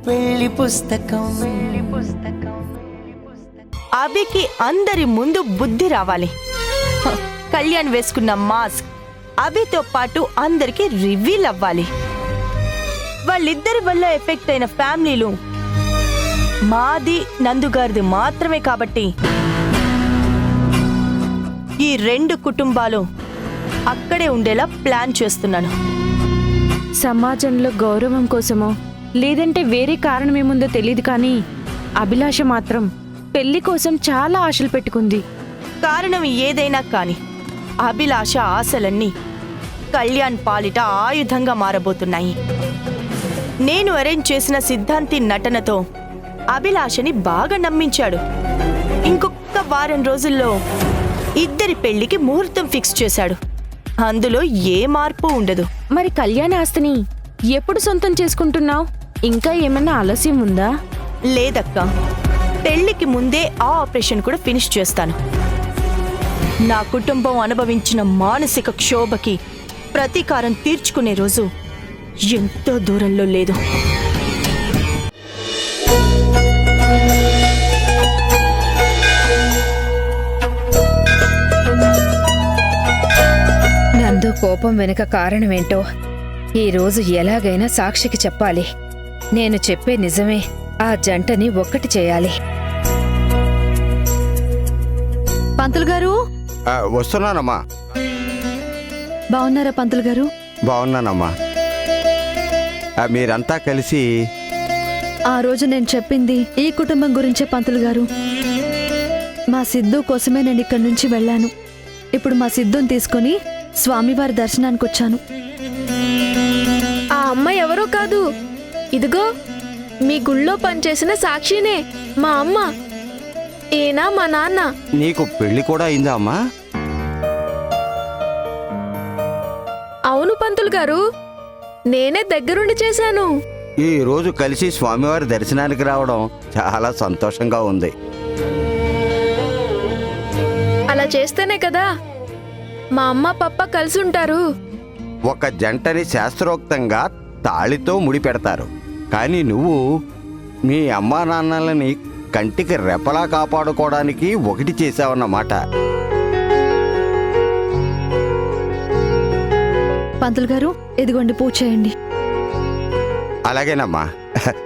పెళ్లి పుస్తకం. అభికి అందరి ముందు బుద్ధి రావాలి. కళ్యాణ్ వేసుకున్న మాస్క్ అభితో పాటు అందరికి రివీల్ అవ్వాలి. వాళ్ళిద్దరి వల్ల ఎఫెక్ట్ అయిన ఫ్యామిలీలు మాది నందుగారిది మాత్రమే కాబట్టి ఈ 2 కుటుంబాలు అక్కడే ఉండేలా ప్లాన్ చేస్తున్నాను. సమాజంలో గౌరవం కోసమో లేదంటే వేరే కారణమేముందో తెలియదు కానీ అభిలాష మాత్రం పెళ్లి కోసం చాలా ఆశలు పెట్టుకుంది. కారణం ఏదైనా కాని అభిలాష ఆశలన్నీ కళ్యాణ్ పాలిట ఆయుధంగా మారబోతున్నాయి. నేను అరేంజ్ చేసిన సిద్ధాంతి నటనతో అభిలాషని బాగా నమ్మించాడు. ఇంకొక వారం రోజుల్లో ఇద్దరి పెళ్లికి ముహూర్తం ఫిక్స్ చేశాడు. అందులో ఏ మార్పు ఉండదు. మరి కళ్యాణ ఆస్తిని ఎప్పుడు సొంతం చేసుకుంటున్నావు? ఇంకా ఏమన్నా ఆలస్యం ఉందా? లేదక్క, పెళ్లికి ముందే ఆ ఆపరేషన్ కూడా ఫినిష్ చేస్తాను. నా కుటుంబం అనుభవించిన మానసిక క్షోభకి ప్రతీకారం తీర్చుకునే రోజు ఎంతో దూరంలో లేదు. నందు కోపం వెనుక కారణమేంటో ఈరోజు ఎలాగైనా సాక్షికి చెప్పాలి. నేను చెప్పే నిజమే ఆ జంటని ఒక్కటి చేయాలి. పంతులు గారు వస్తున్నానమ్మా. బాగున్నారా పంతులు గారు? బాగున్నానమ్మా. మీరంతా కలిసి ఆ రోజు నేను చెప్పింది ఈ కుటుంబం గురించే పంతులు గారు. మా సిద్ధు కోసమే నేను ఇక్కడి నుంచి వెళ్ళాను. ఇప్పుడు మా సిద్ధుని తీసుకుని స్వామివారి దర్శనానికి వచ్చాను. ఆ అమ్మ ఎవరో కాదు, ఇదిగో మీ గుళ్ళో పనిచేసిన సాక్షినే, మా అమ్మ. ఏనా మా నాన్న. నీకు పెళ్లి కూడా అయిందా అమ్మా? అవును పంతులు గారు, నేనే దగ్గరుండి చేశాను. ఈ రోజు కలిసి స్వామివారి దర్శనానికి రావడం చాలా సంతోషంగా ఉంది. అలా చేస్తేనే కదా మా అమ్మ పప్ప కలిసి ఉంటారు. ఒక జంటని శాస్త్రోక్తంగా తాళితో ముడి పెడతారు. కానీ నువ్వు మీ అమ్మా నాన్నలని కంటికి రెపలా కాపాడుకోవడానికి ఒకటి చేశావన్నమాట. పంతులు గారు, ఇదిగోండి పూజ చేయండి. అలాగేనమ్మా.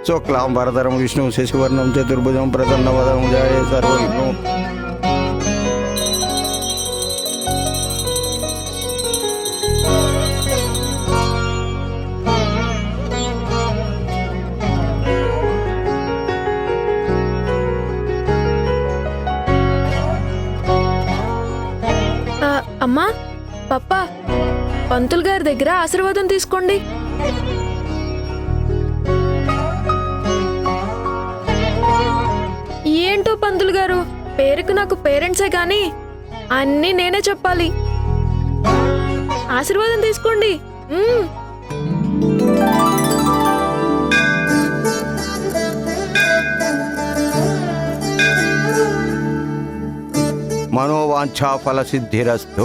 శుక్లాం వరదరం విష్ణు శశివర్ణం చతుర్భుజం ప్రసన్నవదం జయ సర్వవిఘ్నం. అమ్మా పప్ప, పంతులు గారి దగ్గర ఆశీర్వాదం తీసుకోండి. ఏంటో పంతులు గారు, పేరుకు నాకు పేరెంట్సే గాని అన్నీ నేనే చెప్పాలి. ఆశీర్వాదం తీసుకోండి. మనోవాంఛా ఫల సిద్ధిరస్తు.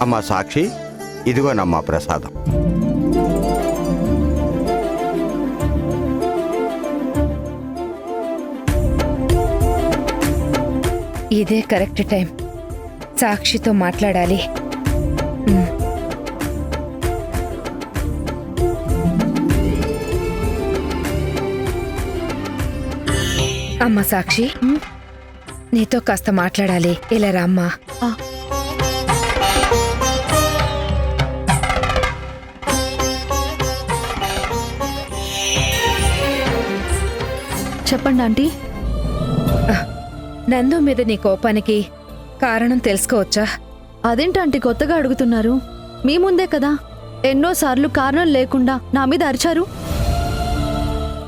అమ్మా సాక్షి, ఇదిగోనమ్మా ప్రసాదం. ఇదే కరెక్ట్ టైం. సాక్షితో మాట్లాడాలి. అమ్మ సాక్షి, నీతో కాస్త మాట్లాడాలి. ఇలా రామ్మా. చెప్పండి ఆంటీ. నందు మీద నీ కోపానికి కారణం తెలుసుకోవచ్చా? అదేంటంటే కొత్తగా అడుగుతున్నారు? మీ ముందే కదా ఎన్నోసార్లు కారణం లేకుండా నా మీద అరిచారు.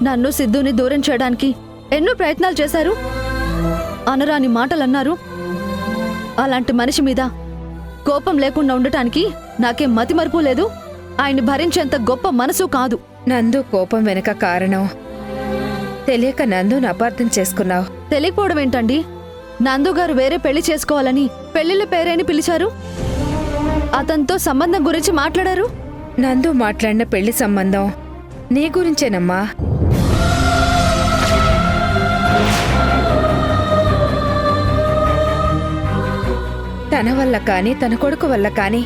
నన్ను సిద్ధుని దూరం చేయడానికి ఎన్నో ప్రయత్నాలు చేశారు. అనరాని మాటలు అన్నారు. అలాంటి మనిషి మీద కోపం లేకుండా ఉండటానికి నాకేం మతిమరుపు లేదు. ఆయన్ని భరించేంత గొప్ప మనసు కాదు. నందు కోపం వెనక కారణం తెలియక నందుని అపార్థం చేసుకున్నావు. తెలియకపోవడం ఏంటండి? నందు గారు వేరే పెళ్లి చేసుకోవాలని పెళ్లిళ్ళ పేరేని పిలిచారు. అతనితో సంబంధం గురించి మాట్లాడారు. నందు మాట్లాడిన పెళ్లి సంబంధం నీ గురించేనమ్మా. తన వల్ల కాని తన కొడుకు వల్ల కాని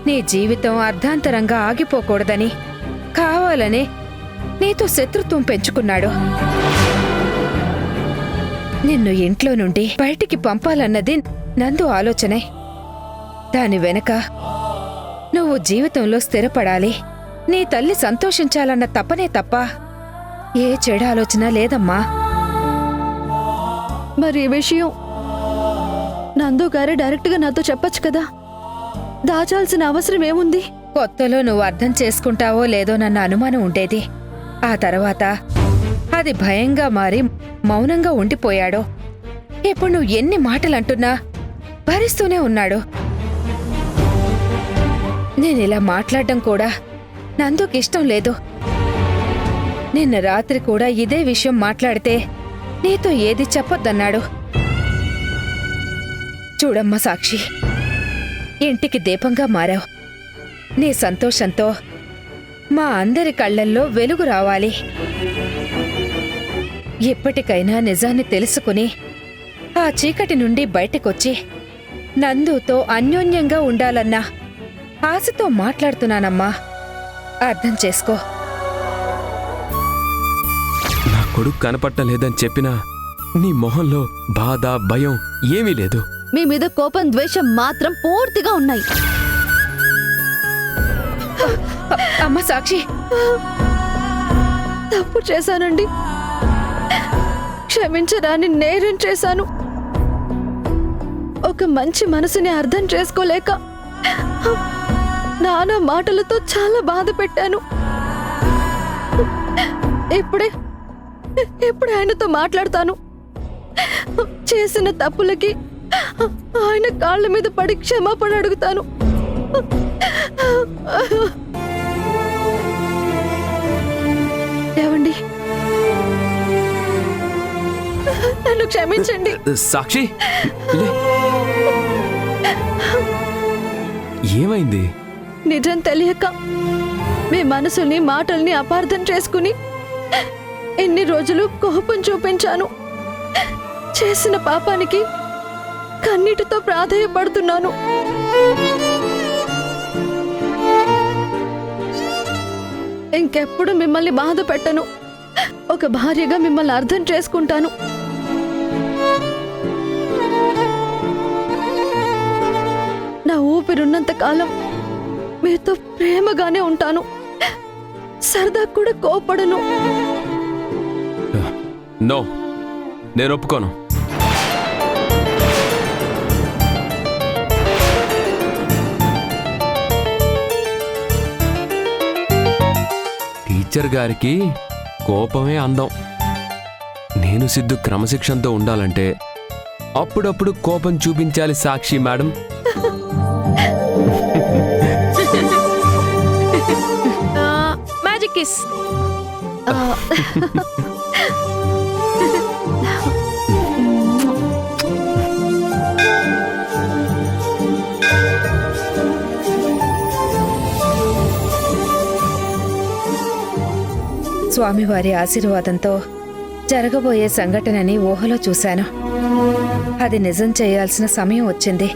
నీ జీవితం అర్ధాంతరంగా ఆగిపోకూడదని కావాలనే నీతో శత్రుత్వం పెంచుకున్నాడు. నిన్ను ఇంట్లో నుండి బయటికి పంపాలన్నది నందు ఆలోచనే. దాని వెనక నువ్వు జీవితంలో స్థిరపడాలి, నీ తల్లి సంతోషించాలన్న తపనే తప్ప ఏ చెడు ఆలోచన లేదమ్మా. మరి ఈ విషయం నందు గారే డైరెక్ట్గా నాతో చెప్పొచ్చు కదా, దాచాల్సిన అవసరం ఏముంది? కొత్తలో నువ్వు అర్థం చేసుకుంటావో లేదో నన్న అనుమానం ఉండేది. ఆ తర్వాత అది భయంగా మారి మౌనంగా ఉండిపోయాడు. ఇప్పుడు నువ్వు ఎన్ని మాటలంటున్నా భరిస్తూనే ఉన్నాడు. నేనిలా మాట్లాడడం కూడా నందుకిష్టం లేదు. నిన్న రాత్రి కూడా ఇదే విషయం మాట్లాడితే నీతో ఏది చెప్పొద్దన్నాడు. చూడమ్మా సాక్షి, ఇంటికి దీపంగా మారావు. నీ సంతోషంతో మా అందరి కళ్ళల్లో వెలుగు రావాలి. ఎప్పటికైనా నిజాన్ని తెలుసుకుని ఆ చీకటి నుండి బయటకొచ్చి నందుతో అన్యోన్యంగా ఉండాలన్న ఆశతో మాట్లాడుతున్నానమ్మా. అర్థం చేసుకో. నా కొడుకు కనపట్టలేదని చెప్పినా నీ మొహంలో బాధ, భయం ఏమీ లేదు. మీ మీద కోపం, ద్వేషం మాత్రం పూర్తిగా ఉన్నాయి. అమ్మ సాక్షి, తప్పు చేశానండి, క్షమించరాని నేరం చేశాను. ఒక మంచి మనసుని అర్థం చేసుకోలేక నానా మాటలతో చాలా బాధ పెట్టాను. ఇప్పుడే ఆయనతో మాట్లాడతాను. చేసిన తప్పులకి ఆయన కాళ్ళ మీద పడి క్షమాపణ అడుగుతాను. ఏవండి, నన్ను క్షమించండి. సాక్షి, లే. ఏమైంది? నిజం తెలియక మీ మనసుని, మాటల్ని అపార్థం చేసుకుని ఎన్ని రోజులు కోపం చూపించాను. చేసిన పాపానికి కన్నీటితో ప్రాధేయపడుతున్నాను. ఇంకెప్పుడు మిమ్మల్ని బాధ పెట్టను. ఒక భార్యగా మిమ్మల్ని అర్థం చేసుకుంటాను. నా ఊపిరున్నంత కాలం మీతో ప్రేమగానే ఉంటాను. సరదా కూడా కోపడను. నో, నేను ఒప్పుకోను. టీచర్ గారికి కోపమే అందం. నేను సిద్ధు క్రమశిక్షణతో ఉండాలంటే అప్పుడప్పుడు కోపం చూపించాలి సాక్షి మేడం. Magic kiss. స్వామివారి ఆశీర్వాదంతో జరగబోయే సంఘటనని ఊహలో చూశాను. అది నిజం చేయాల్సిన సమయం వచ్చింది.